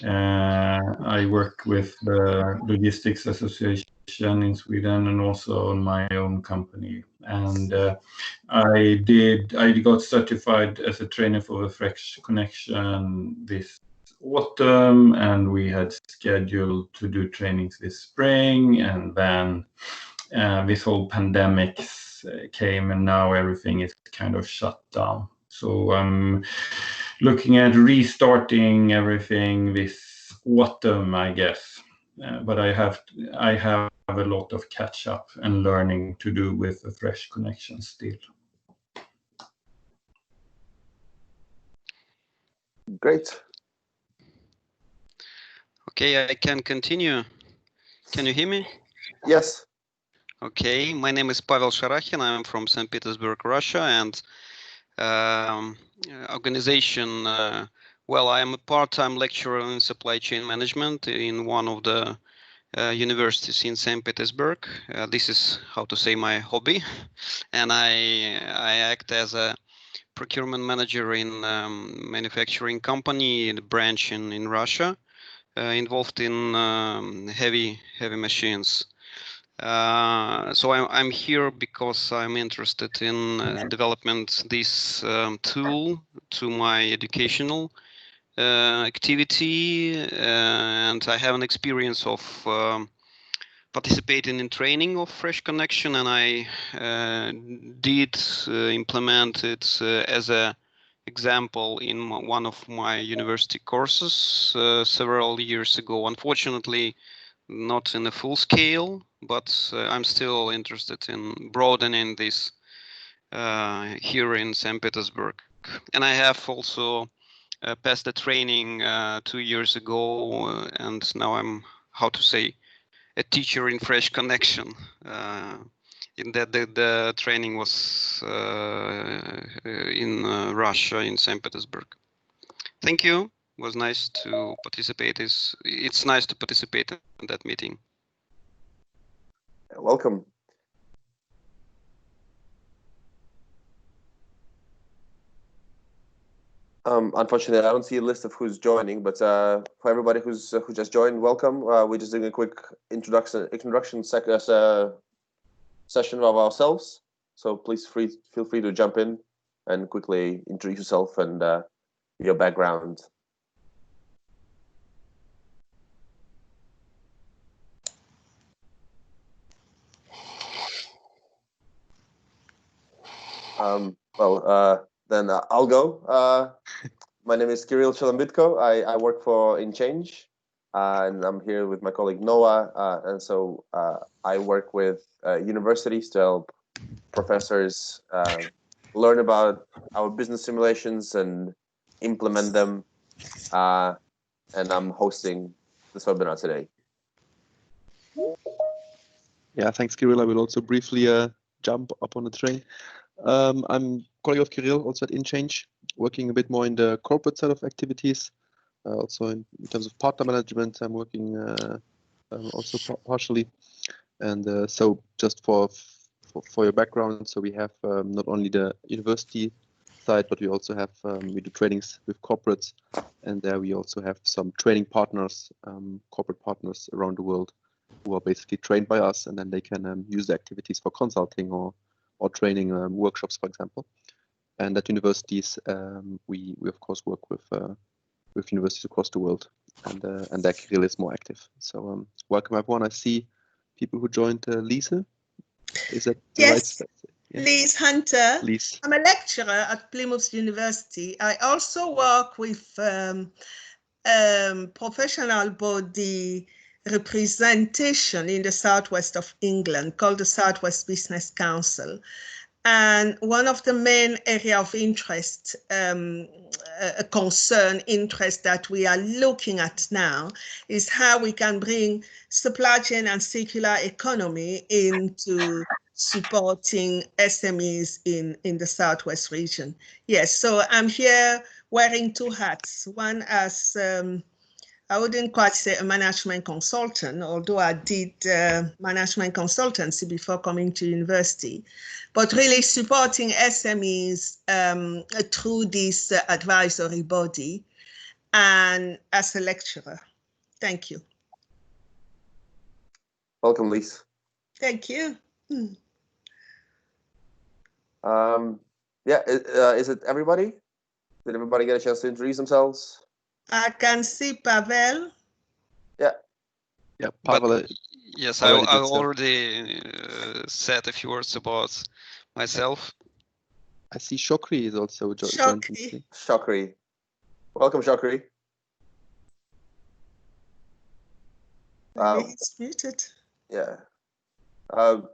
I work with the Logistics Association in Sweden and also on my own company. And I got certified as a trainer for the Fresh Connection this autumn, and we had scheduled to do trainings this spring, and then this whole pandemic came, and now everything is kind of shut down. So I'm looking at restarting everything this autumn, I guess. But I have a lot of catch up and learning to do with the Fresh Connection still. Great. Okay, I can continue. Can you hear me? Yes. Okay, my name is Pavel Sharachin. I'm from St. Petersburg, Russia, and organization. Well, I am a part-time lecturer in supply chain management in one of the universities in St. Petersburg. This is, how to say, my hobby, and I act as a procurement manager in manufacturing company, the branch in Russia, involved in heavy machines. So I'm here because I'm interested in development this tool to my educational activity, and I have an experience of participating in training of Fresh Connection, and I did implement it as a example in one of my university courses several years ago. Unfortunately, not in a full scale, but I'm still interested in broadening this here in St. Petersburg. And I have also passed the training 2 years ago, and now I'm, how to say, a teacher in Fresh Connection. In that the training was in Russia, in St. Petersburg. Thank you. It was nice to participate. It's nice to participate in that meeting. Welcome. Unfortunately, I don't see a list of who's joining, but for everybody who just joined, welcome. We're just doing a quick introduction session of ourselves. So please feel free to jump in and quickly introduce yourself and your background. Then I'll go. My name is Kirill Chelembitko. I work for InChange, and I'm here with my colleague Noah. And so I work with universities to help professors learn about our business simulations and implement them. And I'm hosting this webinar today. Yeah, thanks, Kirill. I will also briefly jump up on the train. I'm colleague of Kirill, also at InChange, working a bit more in the corporate side of activities. Also in terms of partner management, I'm working also partially. And so just for your background, so we have not only the university side, but we also have, we do trainings with corporates, and there we also have some training partners, corporate partners around the world who are basically trained by us, and then they can use the activities for consulting or training workshops, for example. And at universities, we of course work with universities across the world, and there Kirill is more active. So welcome everyone. I see people who joined. Lisa, is that the yes? Right? Yeah. Lise Hunter. Lise. I'm a lecturer at Plymouth University. I also work with professional body representation in the southwest of England called the Southwest Business Council. And one of the main area of interest, interest that we are looking at now is how we can bring supply chain and circular economy into supporting SMEs in the Southwest region. Yes, so I'm here wearing two hats. One as I wouldn't quite say a management consultant, although I did management consultancy before coming to university, but really supporting SMEs through this advisory body. and as a lecturer. Thank you. Welcome, Lise. Thank you. Yeah, is it everybody? Did everybody get a chance to introduce themselves? I can see Pavel. Yeah. Yeah, Pavel. Yes, I already did so. already said a few words about myself. I see Shokri is also joined. Shokri. Shokri. Welcome, Shokri. Maybe he's muted. Yeah. I'll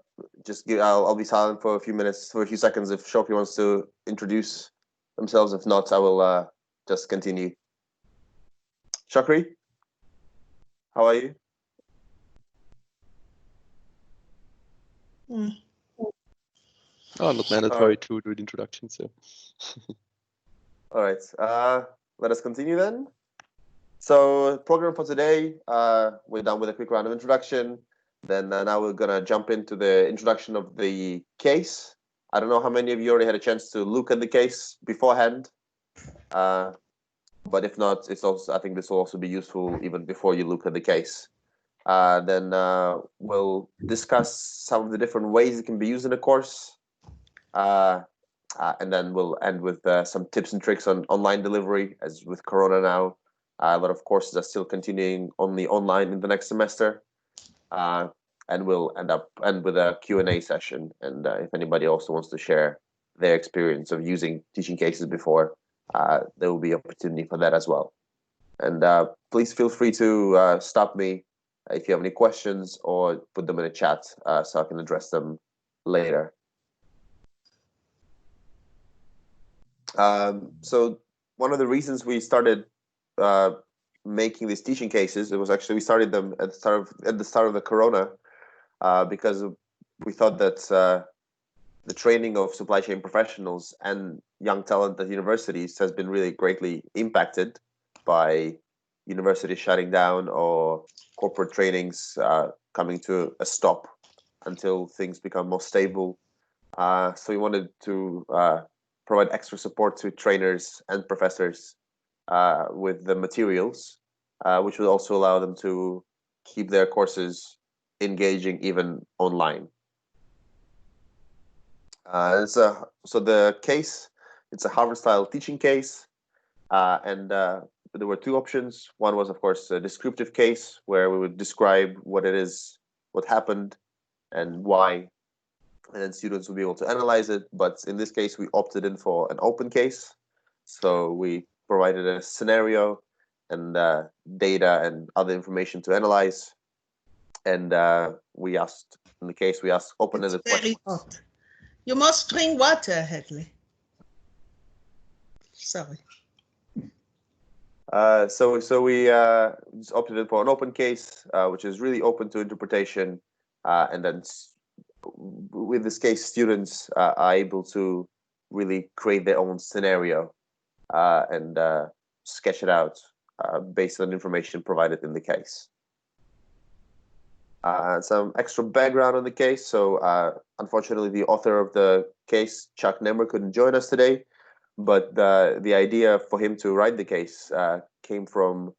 be silent for a few seconds if Shokri wants to introduce themselves. If not, I will just continue. Shokri, how are you? Oh, not mandatory to do the introduction, so. All right. Let us continue then. So, program for today, we're done with a quick round of introduction. Then now we're gonna jump into the introduction of the case. I don't know how many of you already had a chance to look at the case beforehand, but if not, I think this will also be useful even before you look at the case. Then we'll discuss some of the different ways it can be used in a course. And then we'll end with some tips and tricks on online delivery, as with Corona now. A lot of courses are still continuing only online in the next semester. And we'll end with a Q&A session. And if anybody also wants to share their experience of using teaching cases before, there will be opportunity for that as well. And please feel free to stop me if you have any questions or put them in a chat so I can address them later. So one of the reasons we started making these teaching cases, it was actually we started them at the start of the Corona, because we thought that the training of supply chain professionals and young talent at universities has been really greatly impacted by universities shutting down or corporate trainings coming to a stop until things become more stable. So we wanted to provide extra support to trainers and professors with the materials, which will also allow them to keep their courses engaging even online. So the case, it's a Harvard-style teaching case, and there were two options. One was, of course, a descriptive case where we would describe what it is, what happened, and why, and then students will be able to analyze it. But in this case, we opted in for an open case. So we provided a scenario and data and other information to analyze. And we asked open-ended questions. Very hot. You must drink water, Hadley. Sorry. So we just opted in for an open case, which is really open to interpretation. And then with this case, students are able to really create their own scenario and sketch it out based on information provided in the case. Some extra background on the case. So unfortunately, the author of the case, Chuck Nemmer, couldn't join us today. But the idea for him to write the case came from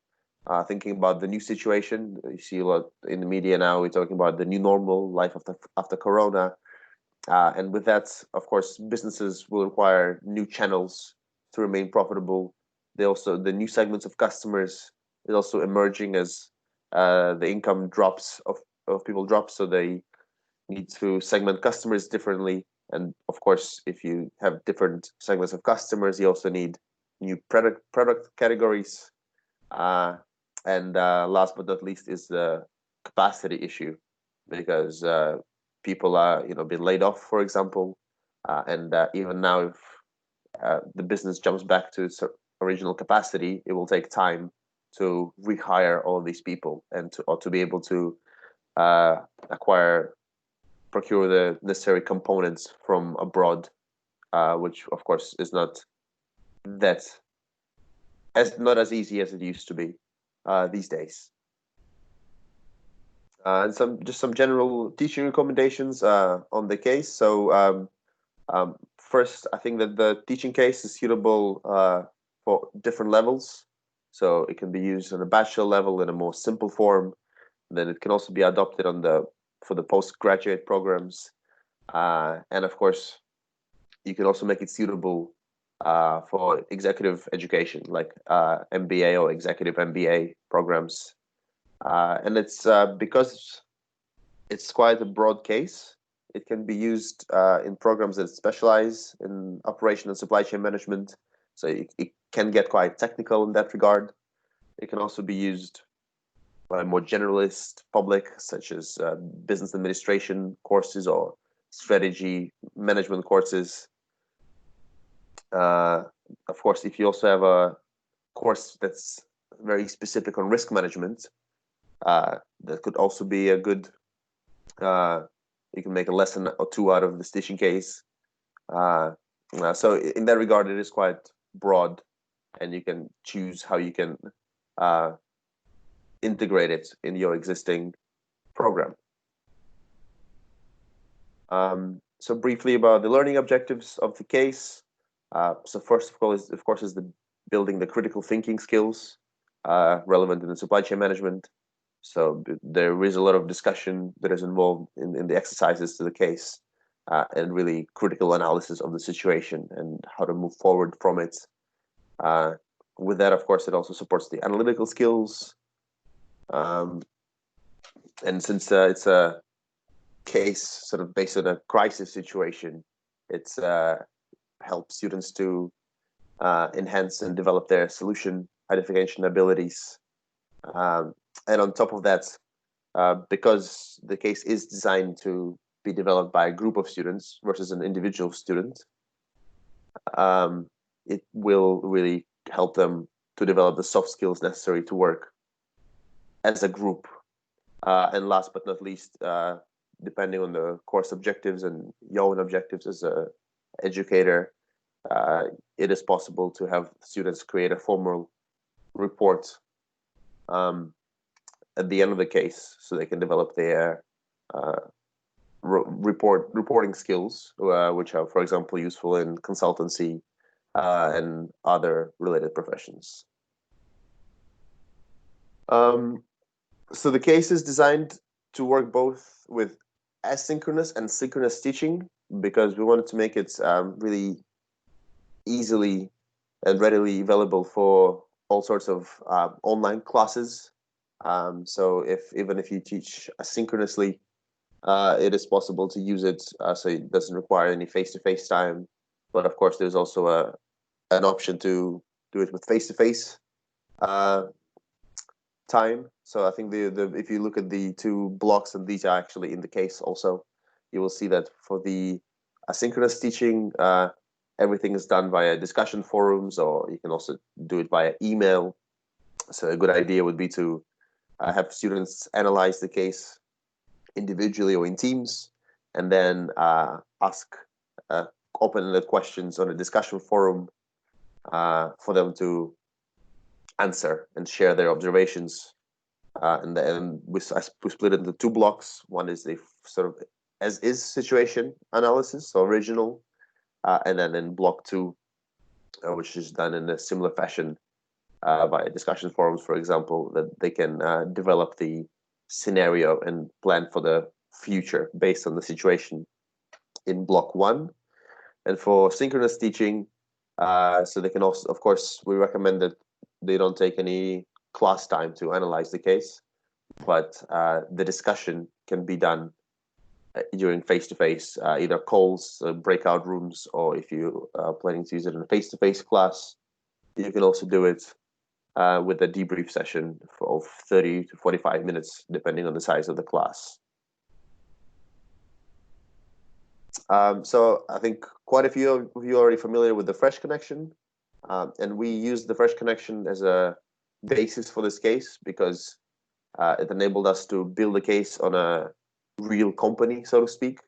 thinking about the new situation. You see a lot in the media now. We're talking about the new normal, life after Corona. And with that, of course, businesses will require new channels to remain profitable. The new segments of customers is also emerging as the income drops of people drops, so they need to segment customers differently. And of course, if you have different segments of customers, you also need new product categories. And last but not least is the capacity issue, because people are being laid off, for example, and even now, if the business jumps back to its original capacity, it will take time to rehire all of these people and to be able to procure the necessary components from abroad, which of course is not as easy as it used to be these days. And some general teaching recommendations on the case. So first, I think that the teaching case is suitable for different levels. So it can be used on a bachelor level in a more simple form. Then it can also be adopted for the postgraduate programs. And of course, you can also make it suitable for executive education, like MBA or executive MBA programs. And it's because it's quite a broad case. It can be used in programs that specialize in operation and supply chain management. So it can get quite technical in that regard. It can also be used by more generalist public, such as business administration courses or strategy management courses. Of course, if you also have a course that's very specific on risk management, that could also be a good, you can make a lesson or two out of the stitching case. So in that regard, it is quite broad, and you can choose how you can integrate it in your existing program. So briefly about the learning objectives of the case. So first of course, is the building the critical thinking skills relevant in the supply chain management. So there is a lot of discussion that is involved in the exercises to the case, and really critical analysis of the situation and how to move forward from it. With that, of course, it also supports the analytical skills. And since it's a case sort of based on a crisis situation, it's helps students to enhance and develop their solution identification abilities. And on top of that, because the case is designed to be developed by a group of students versus an individual student, it will really help them to develop the soft skills necessary to work as a group. And last but not least, depending on the course objectives and your own objectives as an educator, it is possible to have students create a formal report at the end of the case, so they can develop their reporting skills, which are, for example, useful in consultancy and other related professions. So the case is designed to work both with asynchronous and synchronous teaching, because we wanted to make it really easily and readily available for all sorts of online classes. So even if you teach asynchronously, it is possible to use it, so it doesn't require any face-to-face time. But of course, there's also an option to do it with face-to-face time. So I think if you look at the two blocks, and these are actually in the case also, you will see that for the asynchronous teaching, everything is done via discussion forums, or you can also do it via email. So a good idea would be to have students analyze the case individually or in teams, and then ask open-ended questions on a discussion forum for them to answer and share their observations. And then we split it into two blocks. One is the sort of as-is situation analysis, so original, and then in block two, which is done in a similar fashion via discussion forums, for example, that they can develop the scenario and plan for the future based on the situation in block one. And for synchronous teaching, so they can also, of course, we recommend that they don't take any class time to analyze the case, but the discussion can be done during face-to-face, either calls, breakout rooms, or if you are planning to use it in a face-to-face class, you can also do it with a debrief session of 30 to 45 minutes, depending on the size of the class. So I think quite a few of you are already familiar with the Fresh Connection, and we use the Fresh Connection as a basis for this case because it enabled us to build a case on a real company, so to speak,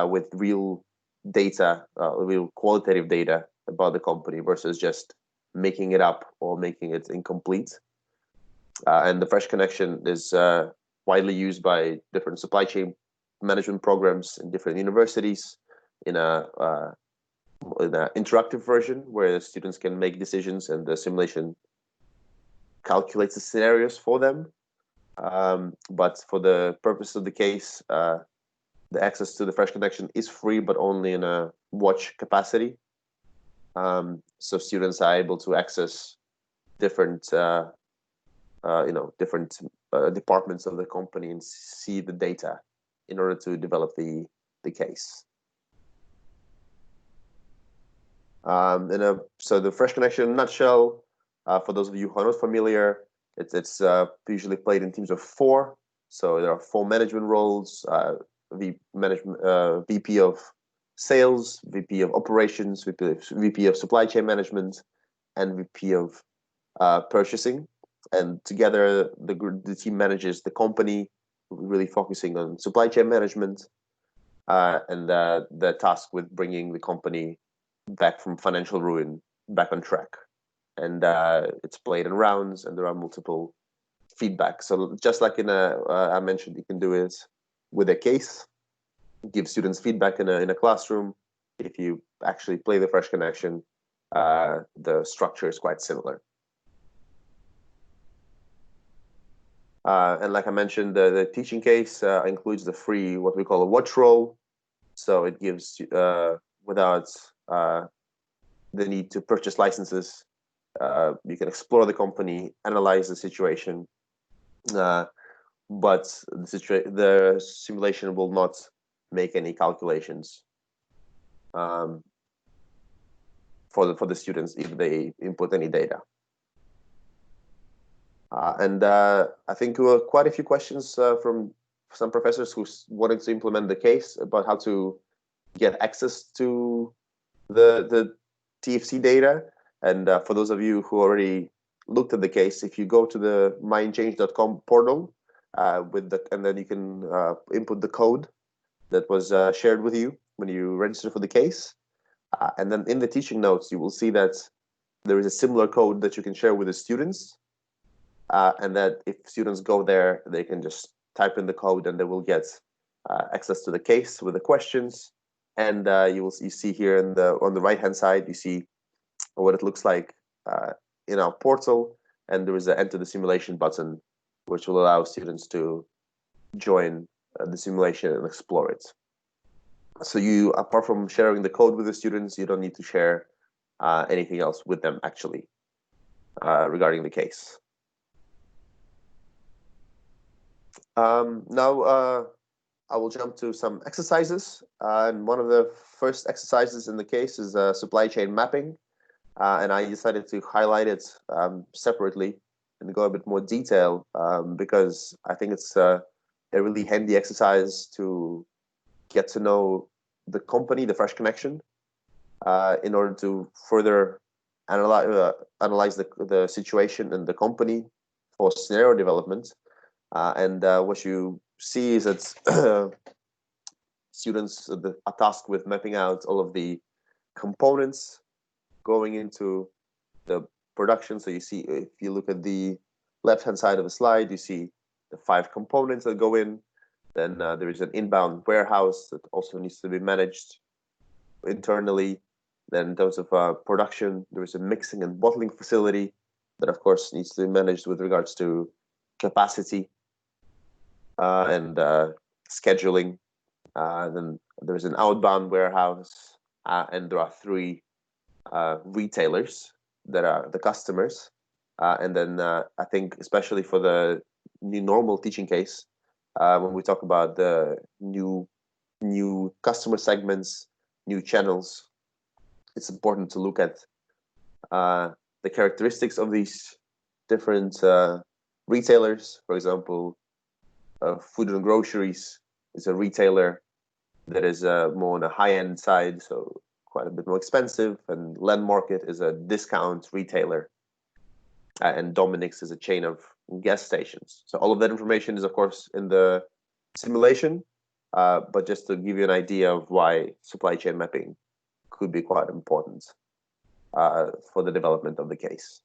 with real data, real qualitative data about the company versus just making it up or making it incomplete. And the Fresh Connection is widely used by different supply chain management programs in different universities in an interactive version where students can make decisions and the simulation calculates the scenarios for them. But for the purpose of the case, the access to the fresh connection is free, but only in a watch capacity. So students are able to access different, different departments of the company and see the data in order to develop the case. So the fresh connection in a nutshell, for those of you who are not familiar, it's usually played in teams of 4. So there are 4 management roles: VP of sales, VP of operations, VP of supply chain management, and VP of purchasing. And together, the team manages the company, really focusing on supply chain management, and the task with bringing the company back from financial ruin back on track. And it's played in rounds, and there are multiple feedback. So just like I mentioned, you can do it with a case, give students feedback in a classroom. If you actually play the fresh connection, the structure is quite similar. And like I mentioned, the teaching case includes the free, what we call a watch role. So it gives, without the need to purchase licenses, you can explore the company, analyze the situation, but the simulation will not make any calculations for the students if they input any data. And I think there were quite a few questions from some professors who wanted to implement the case about how to get access to the TFC data. And for those of you who already looked at the case, if you go to the myinchange.com portal, and then you can input the code that was shared with you when you register for the case. And then in the teaching notes, you will see that there is a similar code that you can share with the students. And that if students go there, they can just type in the code and they will get access to the case with the questions. And you see here on the right-hand side, you see what it looks like in our portal. And there is an enter the simulation button, which will allow students to join the simulation and explore it. So you, apart from sharing the code with the students, you don't need to share anything else with them actually regarding the case. Now I will jump to some exercises. And one of the first exercises in the case is supply chain mapping. And I decided to highlight it separately and go a bit more detail because I think it's a really handy exercise to get to know the company, the Fresh Connection, in order to further analyze the situation and the company for scenario development. And what you see is that students are tasked with mapping out all of the components going into the production. So you see, if you look at the left-hand side of the slide, you see the 5 components that go in. Then there is an inbound warehouse that also needs to be managed internally. Then in terms of production, there is a mixing and bottling facility that, of course, needs to be managed with regards to capacity and scheduling. Then there's an outbound warehouse, and there are 3 retailers that are the customers. And then I think, especially for the new normal teaching case, when we talk about the new customer segments, new channels, it's important to look at the characteristics of these different retailers. For example, food and groceries is a retailer that is more on a high-end side, so quite a bit more expensive. And Land Market is a discount retailer. And Dominic's is a chain of gas stations. So all of that information is, of course, in the simulation, but just to give you an idea of why supply chain mapping could be quite important for the development of the case.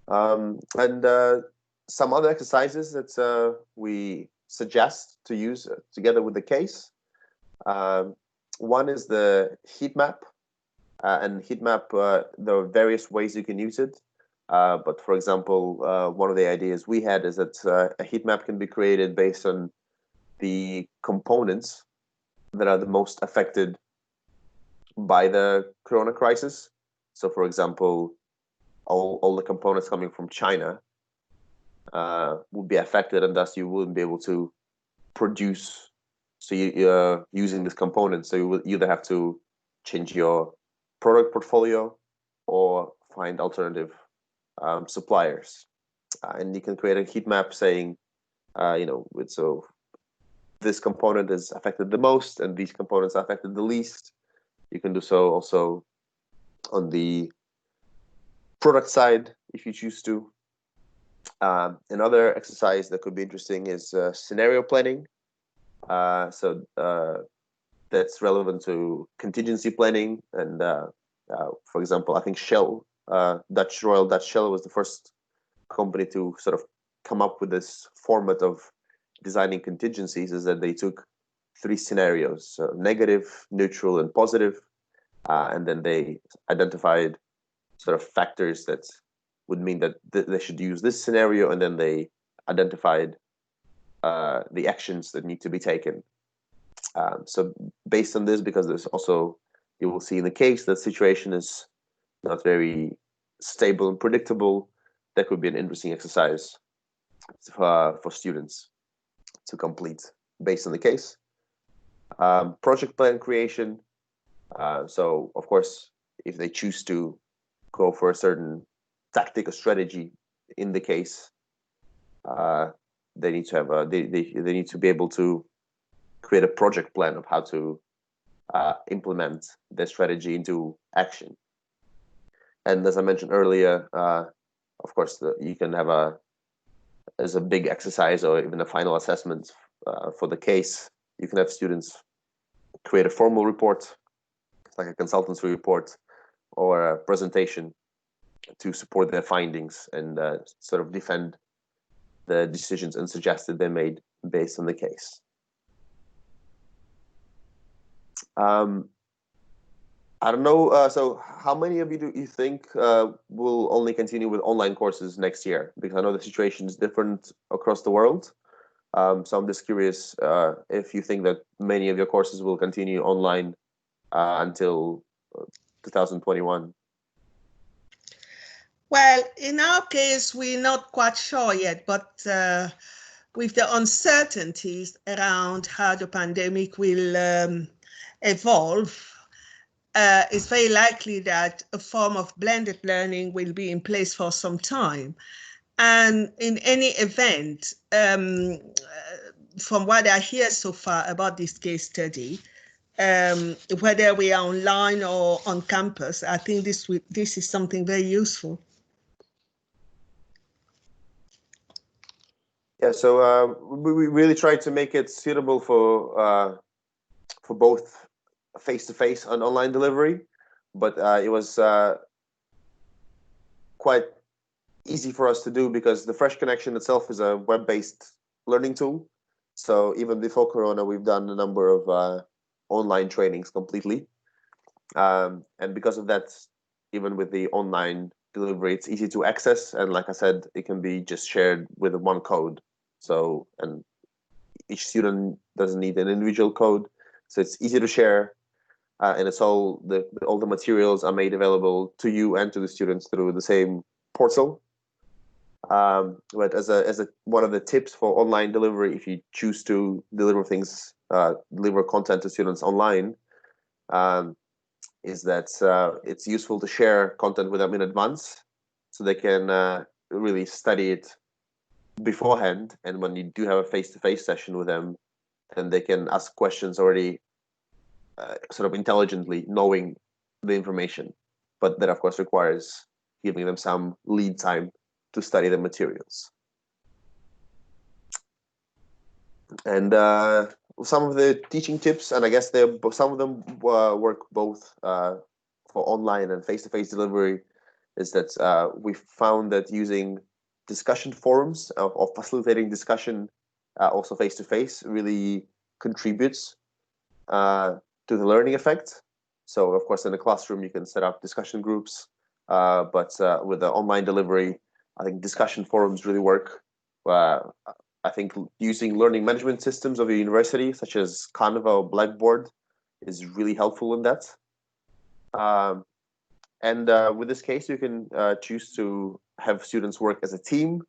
And some other exercises that we suggest to use together with the case. One is the heat map. And heat map, there are various ways you can use it. But for example, one of the ideas we had is that a heat map can be created based on the components that are the most affected by the corona crisis. So for example, all the components coming from China would be affected, and thus you wouldn't be able to produce. So you're using this component, so you will either have to change your product portfolio or find alternative suppliers. And you can create a heat map saying, so this component is affected the most and these components are affected the least. You can do so also on the product side if you choose to. Another exercise that could be interesting is scenario planning. So that's relevant to contingency planning. And for example, I think Shell, Royal Dutch Shell was the first company to sort of come up with this format of designing contingencies, is that they took 3 scenarios, so negative, neutral, and positive. And then they identified sort of factors that would mean that they should use this scenario, and then they identified the actions that need to be taken. So based on this, because there's also, you will see in the case, the situation is not very stable and predictable, that could be an interesting exercise for students to complete based on the case. Project plan creation. So of course, if they choose to go for a certain tactic or strategy in the case, they need to have they need to be able to create a project plan of how to implement their strategy into action. And as I mentioned earlier, of course, you can have as a big exercise or even a final assessment for the case, you can have students create a formal report, like a consultancy report or a presentation to support their findings and sort of defend the decisions and suggestions they made based on the case. I don't know. So how many of you do you think will only continue with online courses next year? Because I know the situation is different across the world. So I'm just curious if you think that many of your courses will continue online until 2021. Well, in our case, we're not quite sure yet, but with the uncertainties around how the pandemic will evolve, it's very likely that a form of blended learning will be in place for some time. And in any event, from what I hear so far about this case study, whether we are online or on campus, I think this is something very useful. Yeah, so we really tried to make it suitable for both face-to-face and online delivery, but it was quite easy for us to do because the Fresh Connection itself is a web-based learning tool. So even before Corona, we've done a number of online trainings completely. And because of that, even with the online delivery, it's easy to access. And like I said, it can be just shared with one code. So, and each student doesn't need an individual code. So it's easy to share. And it's all the materials are made available to you and to the students through the same portal. But as one of the tips for online delivery, if you choose to deliver content to students online, is that it's useful to share content with them in advance, so they can really study it beforehand. And when you do have a face-to-face session with them, then they can ask questions already sort of intelligently, knowing the information. But that, of course, requires giving them some lead time to study the materials. And some of the teaching tips, and I guess some of them work both for online and face-to-face delivery, is that we found that using discussion forums or facilitating discussion also face-to-face really contributes to the learning effect. So of course, in the classroom, you can set up discussion groups, but with the online delivery, I think discussion forums really work. I think using learning management systems of a university, such as Canva or Blackboard, is really helpful in that. And with this case, you can choose to have students work as a team,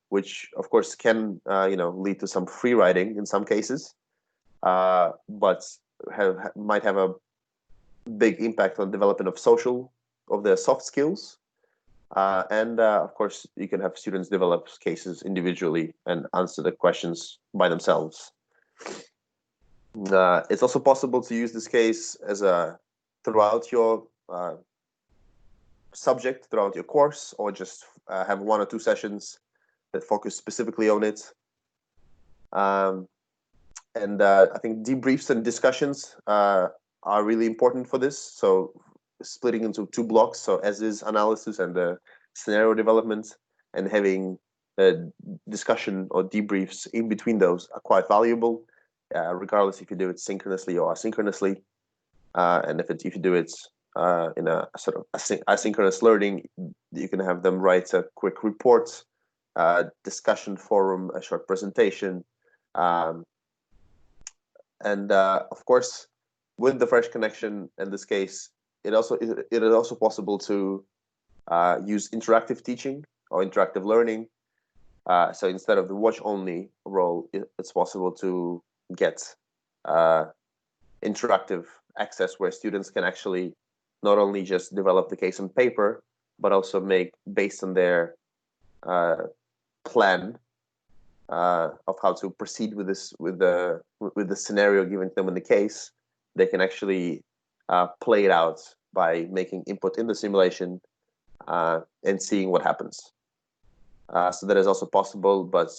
which of course can lead to some free riding in some cases, but might have a big impact on development of their soft skills. And of course, you can have students develop cases individually and answer the questions by themselves. It's also possible to use this case as throughout your subject, throughout your course, or just have 1 or 2 sessions that focus specifically on it. And I think debriefs and discussions are really important for this. So splitting into 2 blocks, so as is analysis and the scenario development, and having a discussion or debriefs in between those are quite valuable, regardless if you do it synchronously or asynchronously. And if you do it in a sort of asynchronous learning, you can have them write a quick report, discussion forum, a short presentation. And of course, with the Fresh Connection, in this case, it is also possible to use interactive teaching or interactive learning. So instead of the watch-only role, it's possible to get interactive access where students can actually not only just develop the case on paper, but also make, based on their plan of how to proceed with this, with the scenario given to them in the case, they can actually play it out by making input in the simulation and seeing what happens. So that is also possible, but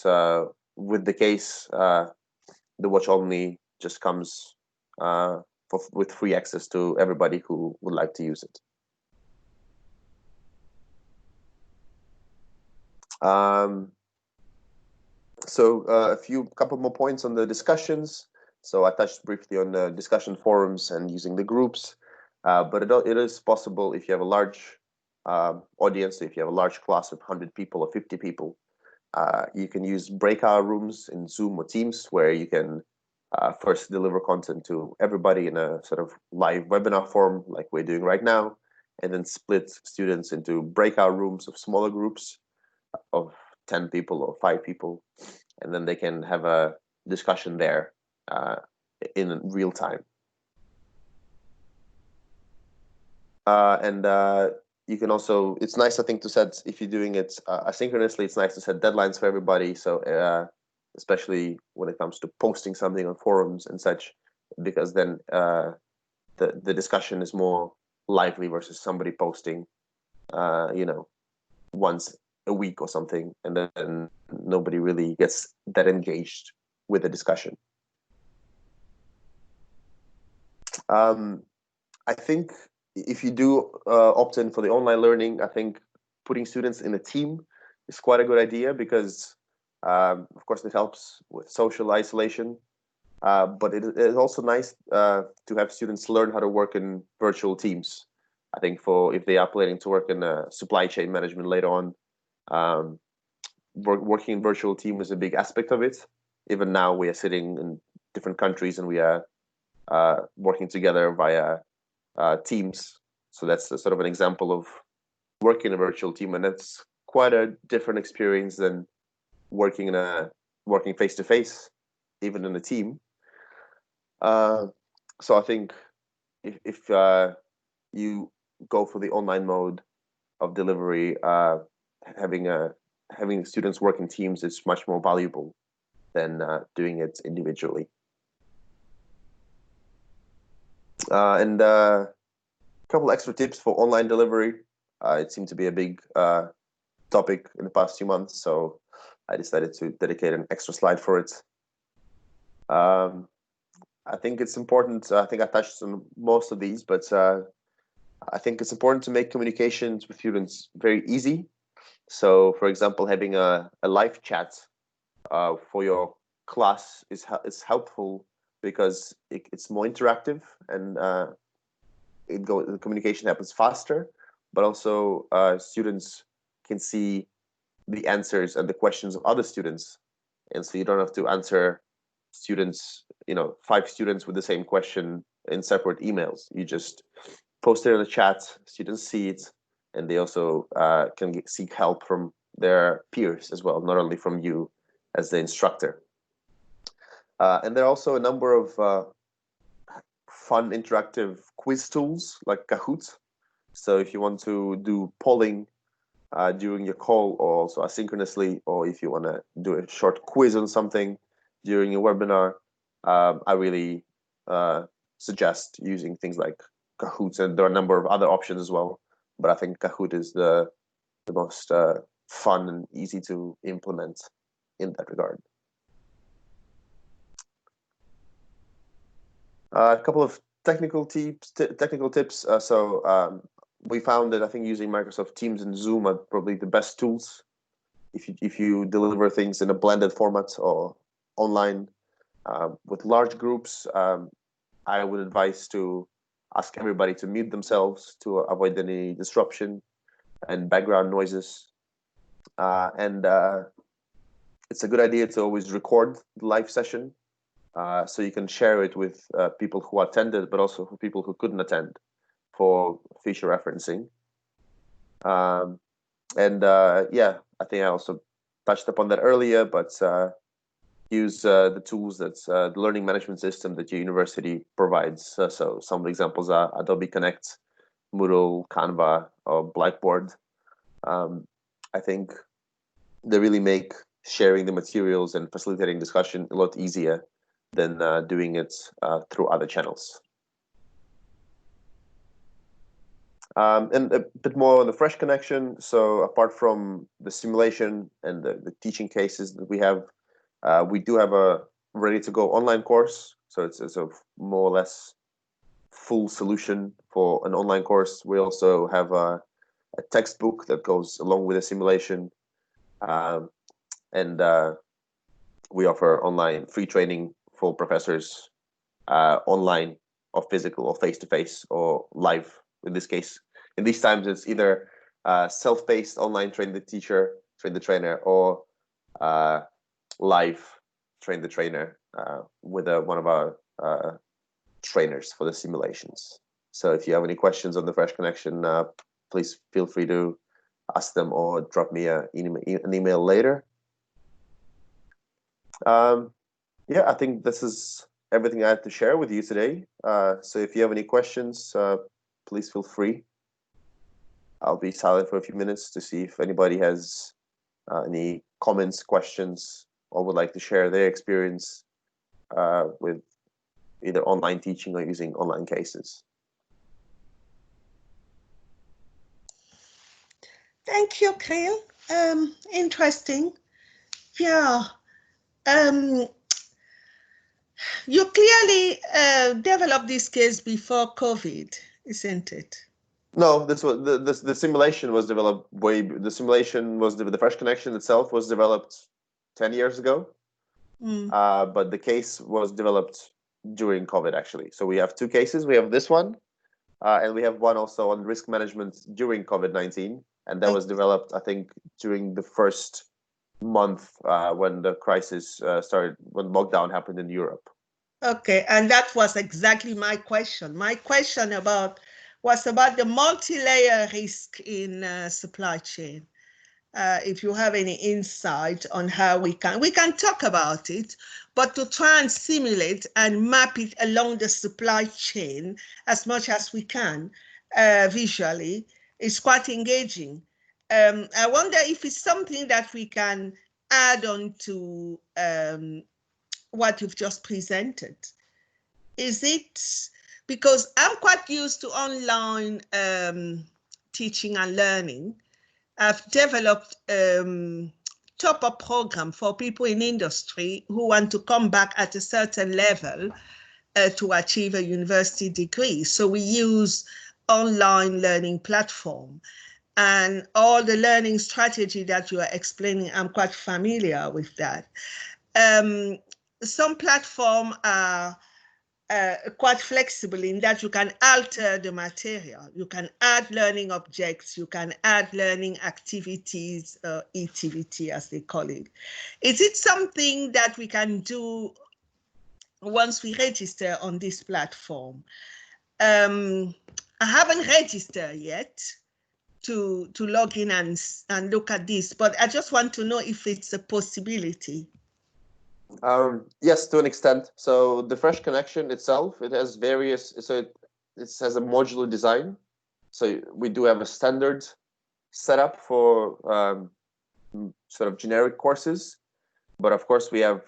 with the case, the watch only just comes with free access to everybody who would like to use it. So a couple more points on the discussions. So I touched briefly on the discussion forums and using the groups, but it is possible if you have a large audience, if you have a large class of 100 people or 50 people, you can use breakout rooms in Zoom or Teams where you can first deliver content to everybody in a sort of live webinar form like we're doing right now, and then split students into breakout rooms of smaller groups of 10 people or 5 people, and then they can have a discussion there in real time. And you can also, it's nice, I think, to set, if you're doing it asynchronously, it's nice to set deadlines for everybody. So especially when it comes to posting something on forums and such, because then the discussion is more lively versus somebody posting, once a week or something, and then nobody really gets that engaged with the discussion. I think if you do opt in for the online learning, I think putting students in a team is quite a good idea because, of course, it helps with social isolation. But it is also nice to have students learn how to work in virtual teams. I think if they are planning to work in supply chain management later on, working in virtual team is a big aspect of it. Even now, we are sitting in different countries and we are working together via Teams. So that's sort of an example of working in a virtual team, and that's quite a different experience than working face to face, even in a team. So I think if you go for the online mode of delivery, having students work in teams is much more valuable than doing it individually. And a couple extra tips for online delivery. It seemed to be a big topic in the past few months, so I decided to dedicate an extra slide for it. I think it's important. I think I touched on most of these, but I think it's important to make communications with students very easy. So, for example, having a live chat for your class is helpful because it's more interactive and the communication happens faster, but also students can see the answers and the questions of other students, and so you don't have to answer students, 5 students with the same question in separate emails. You just post it in the chat, students see it, and they also can seek help from their peers as well, not only from you as the instructor. And there are also a number of fun interactive quiz tools like Kahoot. So if you want to do polling during your call, or also asynchronously, or if you want to do a short quiz on something during a webinar, I really suggest using things like Kahoot, and there are a number of other options as well. But I think Kahoot is the most fun and easy to implement in that regard. A couple of technical tips. We found that I think using Microsoft Teams and Zoom are probably the best tools if you deliver things in a blended format or online. With large groups, I would advise to ask everybody to mute themselves to avoid any disruption and background noises. And it's a good idea to always record the live session so you can share it with people who attended, but also for people who couldn't attend for future referencing. Yeah, I think I also touched upon that earlier, but use the tools that the learning management system that your university provides. So some examples are Adobe Connect, Moodle, Canva, or Blackboard. I think they really make sharing the materials and facilitating discussion a lot easier than doing it through other channels. And a bit more on the Fresh Connection. So apart from the simulation and the teaching cases that we have, we do have a ready-to-go online course. So it's a more or less full solution for an online course. We also have a textbook that goes along with the simulation. And we offer online free training for professors online or physical or face-to-face or live. In this case, in these times, it's either self-paced online train the teacher, train the trainer, or live train the trainer with one of our trainers for the simulations. So if you have any questions on the Fresh Connection, please feel free to ask them or drop me an email later. Yeah, I think this is everything I had to share with you today. So if you have any questions, please feel free. I'll be silent for a few minutes to see if anybody has any comments, questions, or would like to share their experience with either online teaching or using online cases. Thank you, Kirill. Interesting. Yeah. You clearly developed this case before COVID, isn't it? No, this was the simulation was developed the Fresh Connection itself was developed 10 years ago. But the case was developed during COVID, actually. So we have 2 cases. We have this one, and we have one also on risk management during COVID-19. And that was developed, I think, during the first month when the crisis started, when lockdown happened in Europe. Okay, and that was exactly my question. My question was about the multi-layer risk in supply chain. If you have any insight on how we can talk about it, but to try and simulate and map it along the supply chain as much as we can visually is quite engaging. I wonder if it's something that we can add on to what you've just presented. Is it, because I'm quite used to online teaching and learning. I've developed top-up program for people in industry who want to come back at a certain level to achieve a university degree. So we use online learning platform, and all the learning strategy that you are explaining, I'm quite familiar with that. Some platform are quite flexible in that you can alter the material. You can add learning objects, you can add learning activities, ETVT as they call it. Is it something that we can do once we register on this platform? I haven't registered yet to log in and look at this, but I just want to know if it's a possibility. Yes, to an extent. So the Fresh Connection itself, it has various, so it has a modular design. So we do have a standard setup for sort of generic courses, but of course we have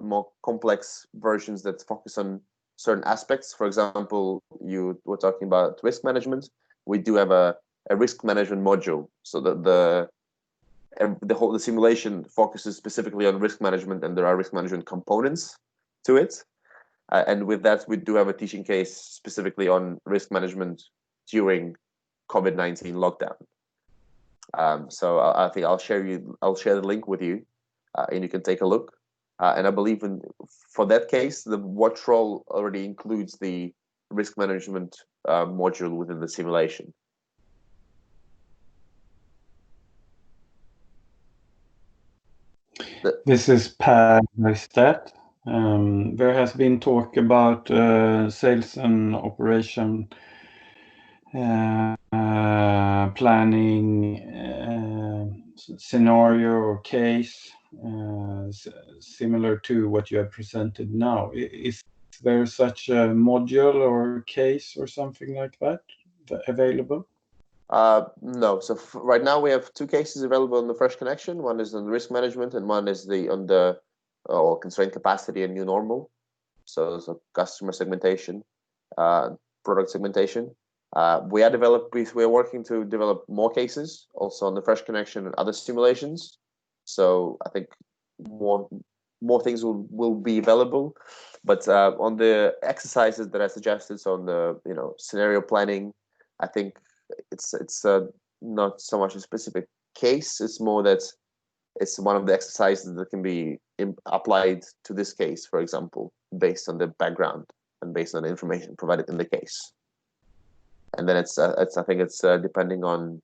more complex versions that focus on certain aspects. For example, you were talking about risk management. We do have a risk management module, so that the simulation focuses specifically on risk management, and there are risk management components to it. And with that, we do have a teaching case specifically on risk management during COVID-19 lockdown. So I think I'll share the link with you, and you can take a look. And I believe for that case, the watch role already includes the risk management module within the simulation. This is Per Stedt. There has been talk about sales and operation planning scenario or case similar to what you have presented now. Is there such a module or case or something like that available? No. So right now we have two cases available on the Fresh Connection. One is on risk management, and one is on the constraint capacity and new normal. So customer segmentation, product segmentation. We are working to develop more cases also on the Fresh Connection and other simulations. So I think more things will be available. But on the exercises that I suggested, so on the scenario planning, I think it's not so much a specific case. It's more that it's one of the exercises that can be applied to this case, for example, based on the background and based on the information provided in the case. And then I think it's depending on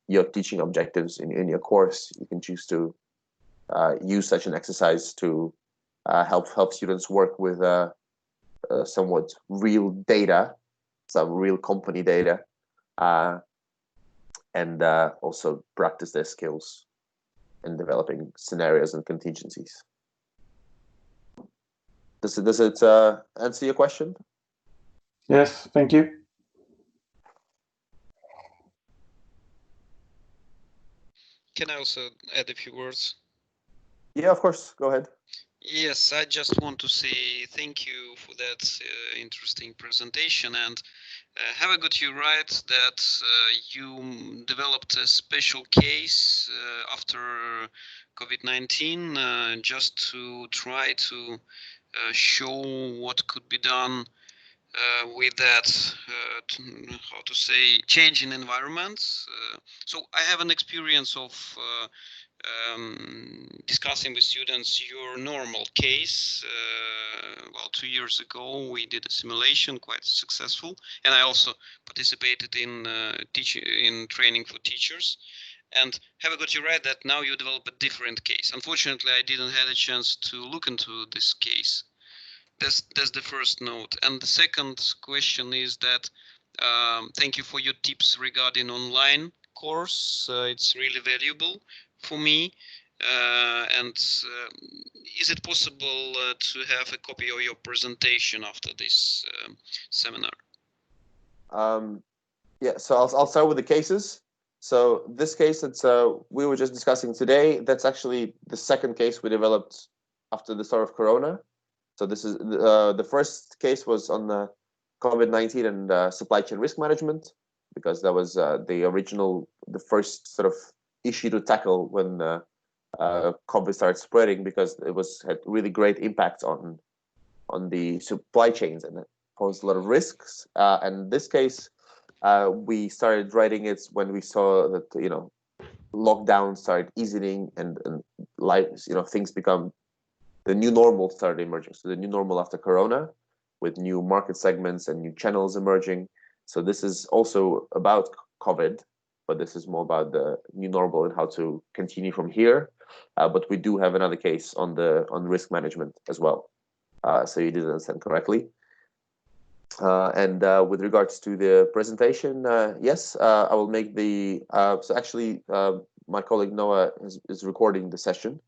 your teaching objectives in your course. You can choose to use such an exercise to help students work with somewhat real data, some real company data, and also practice their skills in developing scenarios and contingencies. Does it answer your question? Yes, thank you. Can I also add a few words? Yeah, of course. Go ahead. Yes, I just want to say thank you for that interesting presentation, and have I got you right that you developed a special case after COVID-19 just to try to show what could be done with that, how to say, change in environment. So I have an experience of discussing with students your normal case. Well, 2 years ago we did a simulation, quite successful, and I also participated in training for teachers. And have I got you right that now you develop a different case? Unfortunately, I didn't have a chance to look into this case. That's the first note. And the second question is that thank you for your tips regarding online course. It's really valuable for me. And is it possible to have a copy of your presentation after this seminar? Yeah, so I'll start with the cases. So this case that we were just discussing today, that's actually the second case we developed after the start of Corona. So this is the first case was on the COVID-19 and supply chain risk management, because that was the first sort of issue to tackle when COVID started spreading, because it had really great impact on the supply chains, and it posed a lot of risks. And this case, we started writing it when we saw that lockdown started easing and life, things become the new normal started emerging. So the new normal after Corona, with new market segments and new channels emerging. So this is also about COVID, but this is more about the new normal and how to continue from here. But we do have another case on risk management as well. So you did understand correctly. And with regards to the presentation, yes, I will make the. So actually, my colleague Noah is recording the session,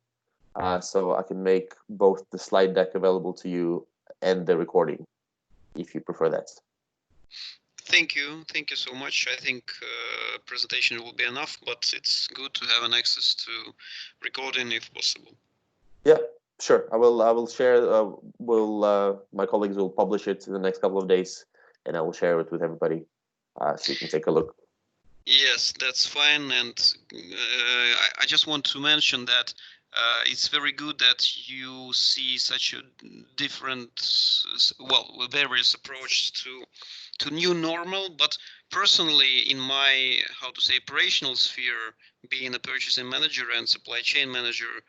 so I can make both the slide deck available to you and the recording, if you prefer that. Thank you so much. I think presentation will be enough, but it's good to have an access to recording if possible. Yeah, sure. I will share. My colleagues will publish it in the next couple of days, and I will share it with everybody, so you can take a look. Yes, that's fine. And I just want to mention that it's very good that you see such a different, various approach to new normal. But personally, in my, how to say, operational sphere, being a purchasing manager and supply chain manager,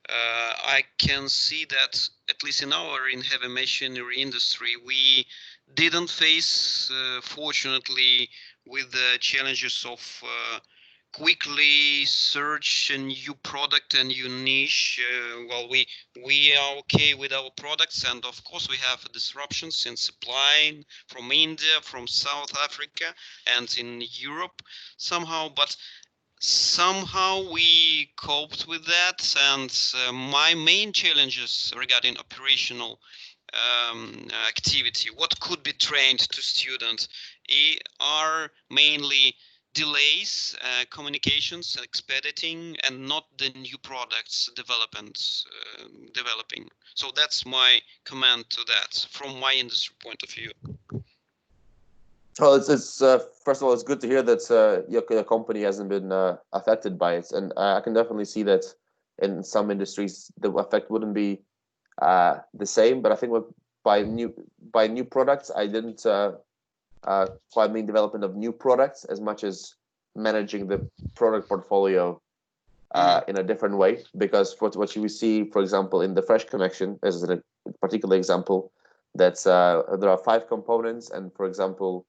I can see that at least in heavy machinery industry, we didn't face, fortunately, with the challenges of quickly search a new product and new niche. We are okay with our products, and of course we have disruptions in supply from India, from South Africa, and in Europe somehow, but somehow we coped with that. And my main challenges regarding operational activity, what could be trained to students, are mainly delays, communications, expediting, and not the new products developing. So that's my comment to that from my industry point of view. Well, it's first of all, it's good to hear that your company hasn't been affected by it, and I can definitely see that in some industries the effect wouldn't be the same. But I think by new products, I didn't quite mean development of new products as much as managing the product portfolio in a different way. Because what you see, for example, in the Fresh connection, as a particular example, that there are 5 components, and for example,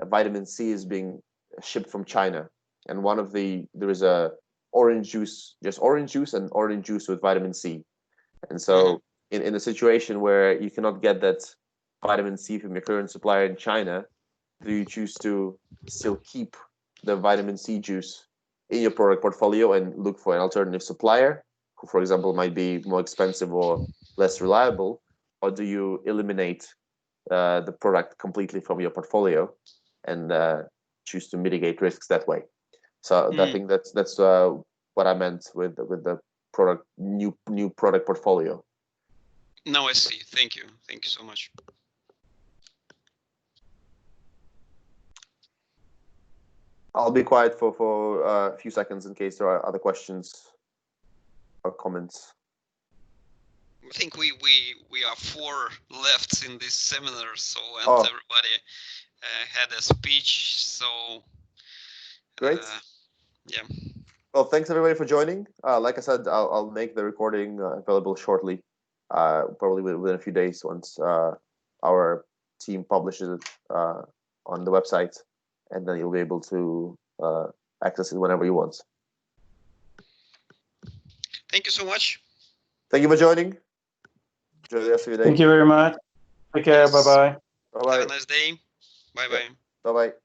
vitamin C is being shipped from China, and there is a orange juice, just orange juice and orange juice with vitamin C. And so in a situation where you cannot get that vitamin C from your current supplier in China, do you choose to still keep the vitamin C juice in your product portfolio and look for an alternative supplier who, for example, might be more expensive or less reliable, or do you eliminate the product completely from your portfolio and choose to mitigate risks that way? So I think that's what I meant with the new product portfolio. Now I see. Thank you so much. I'll be quiet for a few seconds in case there are other questions or comments. I think we are 4 left in this seminar, so everybody had a speech. So great. Yeah. Well, thanks everybody for joining. Like I said, I'll make the recording available shortly, probably within a few days once our team publishes it on the website, and then you'll be able to access it whenever you want. Thank you so much. Thank you for joining. Enjoy the rest of your day. Thank you very much. Take care. Bye-bye. Bye-bye. Have a nice day. Bye-bye. Bye-bye.